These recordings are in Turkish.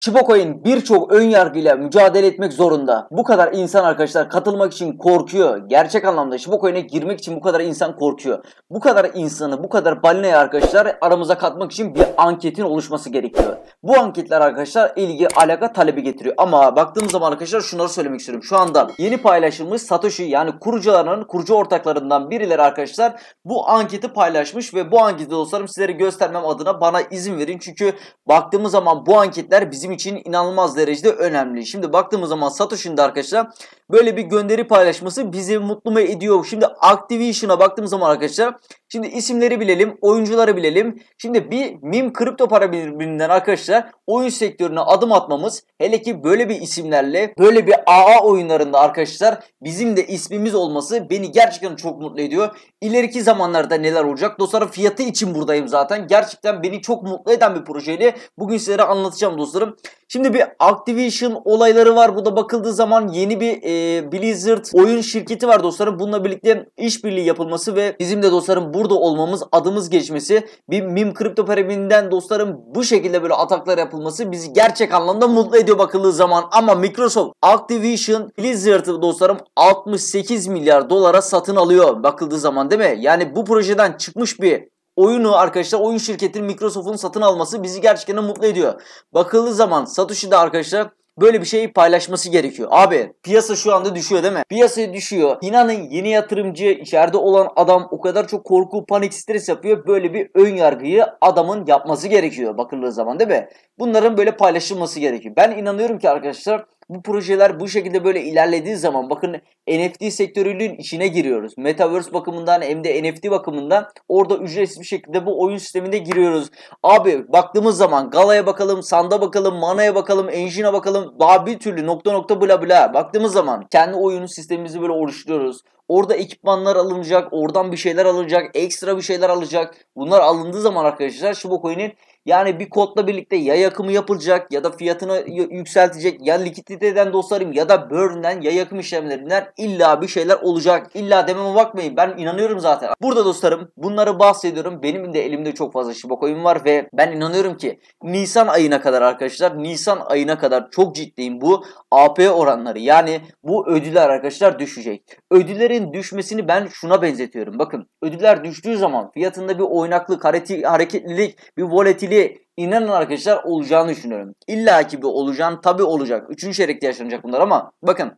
Shiba Coin birçok ön yargıyla mücadele etmek zorunda. Bu kadar insan arkadaşlar katılmak için korkuyor. Gerçek anlamda Shiba Coin'e girmek için bu kadar insan korkuyor. Bu kadar insanı, bu kadar balinayı arkadaşlar aramıza katmak için bir anketin oluşması gerekiyor. Bu anketler arkadaşlar ilgi, alaka, talebi getiriyor. Ama baktığımız zaman arkadaşlar şunları söylemek istiyorum. Şu anda yeni paylaşılmış Satoshi yani kurucu ortaklarından birileri arkadaşlar bu anketi paylaşmış ve bu anketi dostlarım sizlere göstermem adına bana izin verin. Çünkü baktığımız zaman bu anketler bizim için inanılmaz derecede önemli. Şimdi baktığımız zaman Satoshi'nin de arkadaşlar böyle bir gönderi paylaşması bizi mutlu mu ediyor? Şimdi Activision'a baktığımız zaman arkadaşlar şimdi isimleri bilelim, oyuncuları bilelim. Şimdi bir meme kripto para birbirinden arkadaşlar oyun sektörüne adım atmamız, hele ki böyle bir isimlerle böyle bir AA oyunlarında arkadaşlar bizim de ismimiz olması beni gerçekten çok mutlu ediyor. İleriki zamanlarda neler olacak? Dostlarım fiyatı için buradayım zaten. Gerçekten beni çok mutlu eden bir projeyle bugün sizlere anlatacağım dostlarım. Şimdi bir Activision olayları var. Bu da bakıldığı zaman yeni bir Blizzard oyun şirketi var dostlarım. Bununla birlikte işbirliği yapılması ve bizim de dostlarım burada olmamız, adımız geçmesi, bir meme kripto piramidinden dostlarım bu şekilde böyle ataklar yapılması bizi gerçek anlamda mutlu ediyor bakıldığı zaman. Ama Microsoft Activision Blizzard'ı dostlarım 68 milyar dolara satın alıyor bakıldığı zaman, değil mi? Yani bu projeden çıkmış bir oyunu arkadaşlar, oyun şirketinin Microsoft'un satın alması bizi gerçekten mutlu ediyor. Bakıldığı zaman Satoshi de arkadaşlar böyle bir şeyi paylaşması gerekiyor. Abi piyasa şu anda düşüyor, değil mi? Piyasa düşüyor. İnanın yeni yatırımcı, içeride olan adam o kadar çok korku, panik, stres yapıyor. Böyle bir ön yargıyı adamın yapması gerekiyor bakıldığı zaman, değil mi? Bunların böyle paylaşılması gerekiyor. Ben inanıyorum ki arkadaşlar bu projeler bu şekilde böyle ilerlediği zaman bakın NFT sektörünün içine giriyoruz. Metaverse bakımından hem de NFT bakımından orada ücretsiz bir şekilde bu oyun sistemine giriyoruz. Abi baktığımız zaman Gala'ya bakalım, Sand'a bakalım, Mana'ya bakalım, Engine'a bakalım, daha bir türlü nokta nokta bla bla. Baktığımız zaman kendi oyun sistemimizi böyle oluşturuyoruz. Orada ekipmanlar alınacak, oradan bir şeyler alınacak, ekstra bir şeyler alacak. Bunlar alındığı zaman arkadaşlar Shiba Coin'in yani bir kodla birlikte ya yakımı yapılacak ya da fiyatını yükseltecek, ya likiditeden dostlarım ya da burn'den ya yakım işlemlerinden illa bir şeyler olacak. İlla dememe bakmayın, ben inanıyorum zaten. Burada dostlarım bunları bahsediyorum. Benim de elimde çok fazla Shiba Coin var ve ben inanıyorum ki Nisan ayına kadar arkadaşlar, Nisan ayına kadar çok ciddiyim, bu AP oranları yani bu ödüller arkadaşlar düşecek. Ödüllerin düşmesini ben şuna benzetiyorum. Bakın ödüller düştüğü zaman fiyatında bir oynaklık, hareketlilik, bir volatility inanın arkadaşlar olacağını düşünüyorum. İlla ki bir olacağını tabi olacak. 3. çeyrekte yaşanacak bunlar ama bakın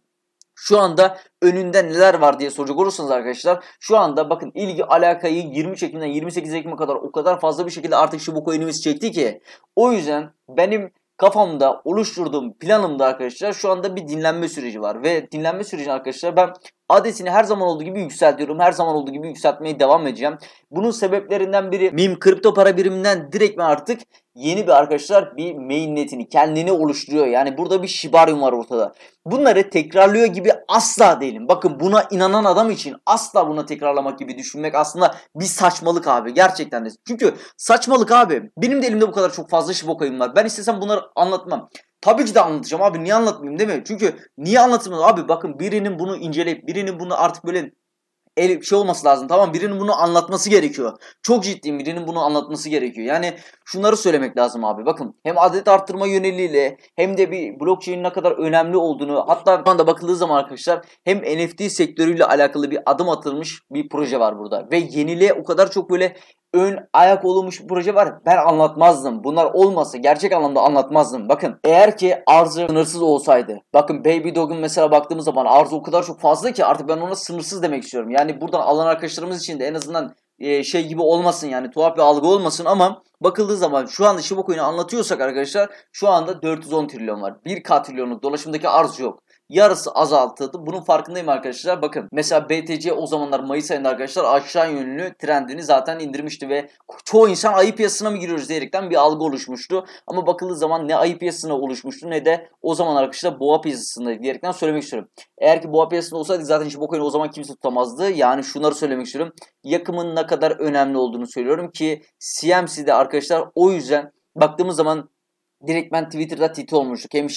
şu anda önünde neler var diye soracak olursanız arkadaşlar şu anda bakın ilgi alakayı 23 Ekim'den 28 Ekim'e kadar o kadar fazla bir şekilde artık Shiba Coin'imiz çekti ki o yüzden benim kafamda oluşturduğum planımda arkadaşlar şu anda bir dinlenme süreci var ve dinlenme sürecini arkadaşlar ben adetini her zaman olduğu gibi yükseltiyorum. Her zaman olduğu gibi yükseltmeye devam edeceğim. Bunun sebeplerinden biri meme kripto para biriminden direkt mi artık yeni bir arkadaşlar bir mainnetini kendini oluşturuyor. Yani burada bir Shibarium var ortada. Bunları tekrarlıyor gibi asla değilim. Bakın buna inanan adam için asla buna tekrarlamak gibi düşünmek aslında bir saçmalık abi. Gerçekten de. Çünkü saçmalık abi. Benim de elimde bu kadar çok fazla Shiba Coin var. Ben istesem bunları anlatmam. Tabii ki de anlatacağım abi. Niye anlatmayayım, değil mi? Çünkü niye anlatmayayım abi? Bakın birinin bunu inceleyip birinin bunu artık böyle şey olması lazım, tamam, birinin bunu anlatması gerekiyor. Çok ciddiyim, birinin bunu anlatması gerekiyor. Yani şunları söylemek lazım abi. Bakın hem adet arttırma yöneliyle hem de bir blockchain'in ne kadar önemli olduğunu, hatta şu anda bakıldığı zaman arkadaşlar hem NFT sektörüyle alakalı bir adım atılmış bir proje var burada. Ve yeniliğe o kadar çok böyle ön ayak olmuş bir proje var. Ben anlatmazdım. Bunlar olmasa gerçek anlamda anlatmazdım. Bakın eğer ki arzı sınırsız olsaydı. Bakın Baby Dog'un mesela baktığımız zaman arzı o kadar çok fazla ki artık ben ona sınırsız demek istiyorum. Yani buradan alan arkadaşlarımız için de en azından şey gibi olmasın, yani tuhaf bir algı olmasın ama bakıldığı zaman şu anda Shiba Coin'i anlatıyorsak arkadaşlar şu anda 410 trilyon var. 1K trilyonluk dolaşımdaki arz yok. Yarısı azaltıldı. Bunun farkındayım arkadaşlar. Bakın mesela BTC o zamanlar Mayıs ayında arkadaşlar aşağı yönlü trendini zaten indirmişti ve çoğu insan ayı piyasasına mı giriyoruz diyerekten bir algı oluşmuştu. Ama bakıldığı zaman ne ayı piyasasına oluşmuştu ne de o zaman arkadaşlar boğa piyasasında diyerekten söylemek istiyorum. Eğer ki boğa piyasasında olsaydı zaten Shiba Coin'i o zaman kimse tutamazdı. Yani şunları söylemek istiyorum. Yakımın ne kadar önemli olduğunu söylüyorum ki CMC'de arkadaşlar o yüzden baktığımız zaman direkt ben Twitter'da TT olmuştuk. Hem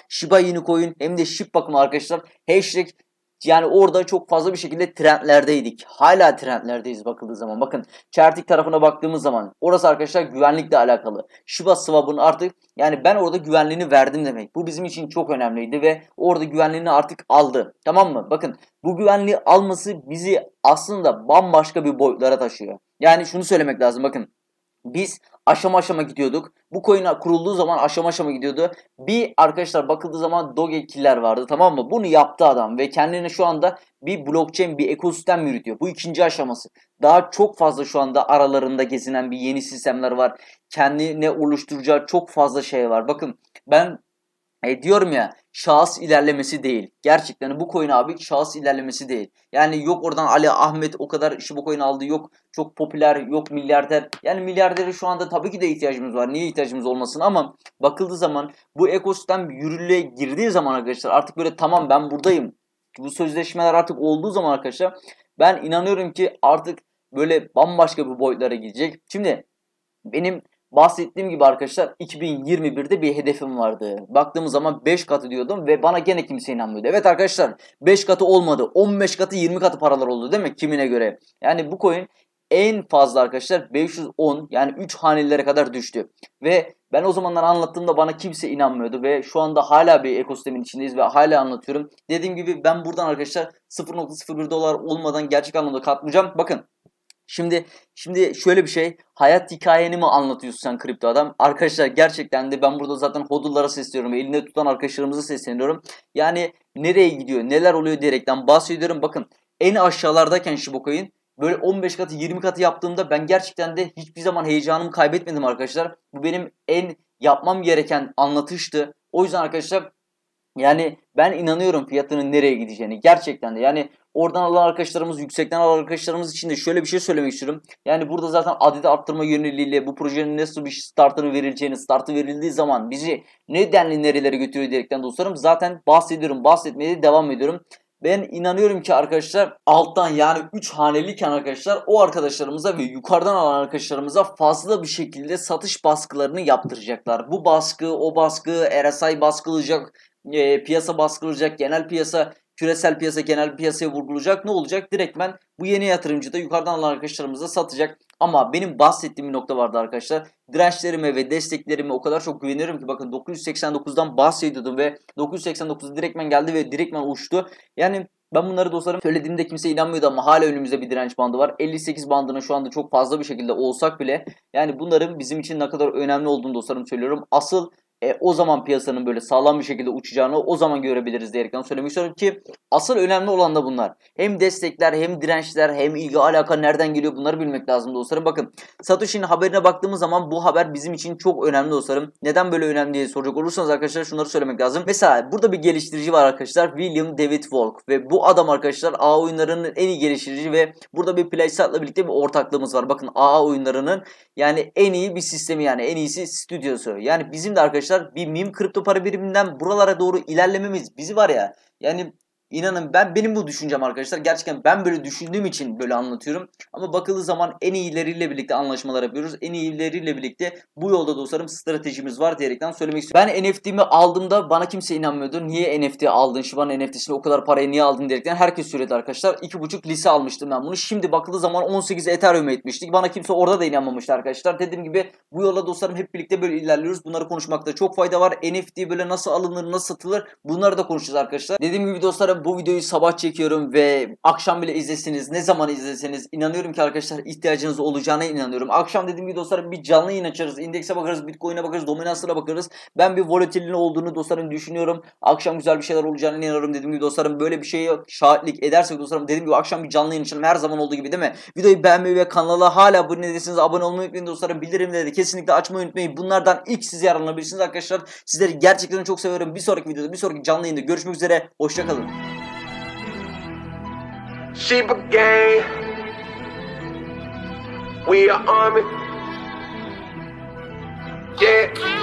Shiba Inu Coin hem de SHIB bakımı arkadaşlar. Hashtag Yani orada çok fazla bir şekilde trendlerdeydik. Hala trendlerdeyiz bakıldığı zaman. Bakın Çertik tarafına baktığımız zaman orası arkadaşlar güvenlikle alakalı. Shiba Swap'ın artık yani ben orada güvenliğini verdim demek. Bu bizim için çok önemliydi ve orada güvenliğini artık aldı. Tamam mı? Bakın bu güvenliği alması bizi aslında bambaşka bir boyutlara taşıyor. Yani şunu söylemek lazım bakın. Biz aşama aşama gidiyorduk. Bu coin kurulduğu zaman aşama aşama gidiyordu. Bir arkadaşlar bakıldığı zaman Doge Killer vardı, tamam mı? Bunu yaptı adam ve kendine şu anda bir blockchain, bir ekosistem yürütüyor. Bu ikinci aşaması. Daha çok fazla şu anda aralarında gezinen bir yeni sistemler var. Kendine oluşturacağı çok fazla şey var. Bakın ben diyorum ya, şahıs ilerlemesi değil. Gerçekten bu coin abi şahıs ilerlemesi değil. Yani yok oradan Ali Ahmet o kadar işi bu coin aldı, yok çok popüler, yok milyarder. Yani milyardere şu anda tabii ki de ihtiyacımız var. Niye ihtiyacımız olmasın, ama bakıldığı zaman bu ekosistem yürürlüğe girdiği zaman arkadaşlar artık böyle tamam ben buradayım. Bu sözleşmeler artık olduğu zaman arkadaşlar ben inanıyorum ki artık böyle bambaşka bir boyutlara gidecek. Şimdi benim bahsettiğim gibi arkadaşlar 2021'de bir hedefim vardı. Baktığımız zaman 5 katı diyordum ve bana gene kimse inanmıyordu. Evet arkadaşlar 5 katı olmadı. 15 katı 20 katı paralar oldu değil mi? Kimine göre. Yani bu coin en fazla arkadaşlar 510 yani 3 hanelere kadar düştü. Ve ben o zamanlar anlattığımda bana kimse inanmıyordu ve şu anda hala bir ekosistemin içindeyiz ve hala anlatıyorum. Dediğim gibi ben buradan arkadaşlar 0.01 dolar olmadan gerçek anlamda katlayacağım. Bakın. Şimdi şöyle bir şey. Hayat hikayeni mi anlatıyorsun sen kripto adam? Arkadaşlar gerçekten de ben burada zaten hodullara sesleniyorum. Elinde tutan arkadaşlarımıza sesleniyorum. Yani nereye gidiyor, neler oluyor diyerekten bahsediyorum. Bakın en aşağılardayken Shiba Coin böyle 15 katı 20 katı yaptığımda ben gerçekten de hiçbir zaman heyecanımı kaybetmedim arkadaşlar. Bu benim en yapmam gereken anlatıştı. O yüzden arkadaşlar yani ben inanıyorum fiyatının nereye gideceğini gerçekten de. Yani oradan alan arkadaşlarımız, yüksekten alan arkadaşlarımız için de şöyle bir şey söylemek istiyorum. Yani burada zaten adedi arttırma yöneliyle bu projenin nasıl bir startını verileceğini, startı verildiği zaman bizi ne denli nerelere götürüyor diyerekten dostlarım zaten bahsediyorum, bahsetmeye de devam ediyorum. Ben inanıyorum ki arkadaşlar alttan yani 3 haneliyken arkadaşlar o arkadaşlarımıza ve yukarıdan alan arkadaşlarımıza fazla bir şekilde satış baskılarını yaptıracaklar. Bu baskı, o baskı, RSI baskılayacak, piyasa baskılayacak, genel piyasa, küresel piyasa, genel piyasaya vurgulayacak. Ne olacak? Direktmen bu yeni yatırımcı da yukarıdan alan arkadaşlarımıza satacak. Ama benim bahsettiğim bir nokta vardı arkadaşlar. Dirençlerime ve desteklerime o kadar çok güveniyorum ki bakın 989'dan bahsediyordum ve 989'da direktmen geldi ve direktmen uçtu. Yani ben bunları dostlarım söylediğimde kimse inanmıyordu ama hala önümüzde bir direnç bandı var. 58 bandına şu anda çok fazla bir şekilde olsak bile yani bunların bizim için ne kadar önemli olduğunu dostlarım söylüyorum. Asıl o zaman piyasanın böyle sağlam bir şekilde uçacağını o zaman görebiliriz diyerekten söylemek istiyorum ki asıl önemli olan da bunlar. Hem destekler hem dirençler hem ilgi alaka nereden geliyor bunları bilmek lazım dostlarım. Bakın Satoshi'nin haberine baktığımız zaman bu haber bizim için çok önemli dostlarım. Neden böyle önemli diye soracak olursanız arkadaşlar şunları söylemek lazım. Mesela burada bir geliştirici var arkadaşlar, William David Volk ve bu adam arkadaşlar AA oyunlarının en iyi geliştirici ve burada bir PlayState'la birlikte bir ortaklığımız var. Bakın AA oyunlarının yani en iyi bir sistemi, yani en iyisi stüdyosu. Yani bizim de arkadaşlar bir meme kripto para biriminden buralara doğru ilerlememiz bizi var ya yani inanın benim bu düşüncem arkadaşlar. Gerçekten ben böyle düşündüğüm için böyle anlatıyorum. Ama bakıldığı zaman en iyileriyle birlikte anlaşmalar yapıyoruz. En iyileriyle birlikte bu yolda dostlarım stratejimiz var diyerekten söylemek istiyorum. Ben NFT'mi aldığımda bana kimse inanmıyordu. Niye NFT aldın? Shiba'nın NFT'sini o kadar paraya niye aldın diyerekten herkes söyledi arkadaşlar. 2,5 lise almıştım ben bunu. Şimdi bakıldığı zaman 18 Ethereum etmiştik. Bana kimse orada da inanmamıştı arkadaşlar. Dediğim gibi bu yolda dostlarım hep birlikte böyle ilerliyoruz. Bunları konuşmakta çok fayda var. NFT böyle nasıl alınır, nasıl satılır bunları da konuşacağız arkadaşlar. Dediğim gibi dostlarım bu videoyu sabah çekiyorum ve akşam bile izleseniz, ne zaman izleseniz inanıyorum ki arkadaşlar ihtiyacınız olacağına inanıyorum. Akşam dediğim gibi dostlarım bir canlı yayın açarız. İndekse bakarız, Bitcoin'e bakarız, dominansına bakarız. Ben bir volatilliğinin olduğunu dostlarım düşünüyorum. Akşam güzel bir şeyler olacağına inanıyorum. Dediğim gibi dostlarım böyle bir şeye şahitlik edersek dostlarım dediğim gibi akşam bir canlı yayın açalım. Her zaman olduğu gibi değil mi? Videoyu beğenmeyi ve kanala hala abone değilseniz abone olmayı unutmayın dostlarım. Bildirimleri de kesinlikle açmayı unutmayın. Bunlardan ilk siz yararlanabilirsiniz arkadaşlar. Sizleri gerçekten çok seviyorum. Bir sonraki videoda, bir sonraki canlı yayında görüşmek üzere. Hoşçakalın. Shiba gang, we are army. Yeah.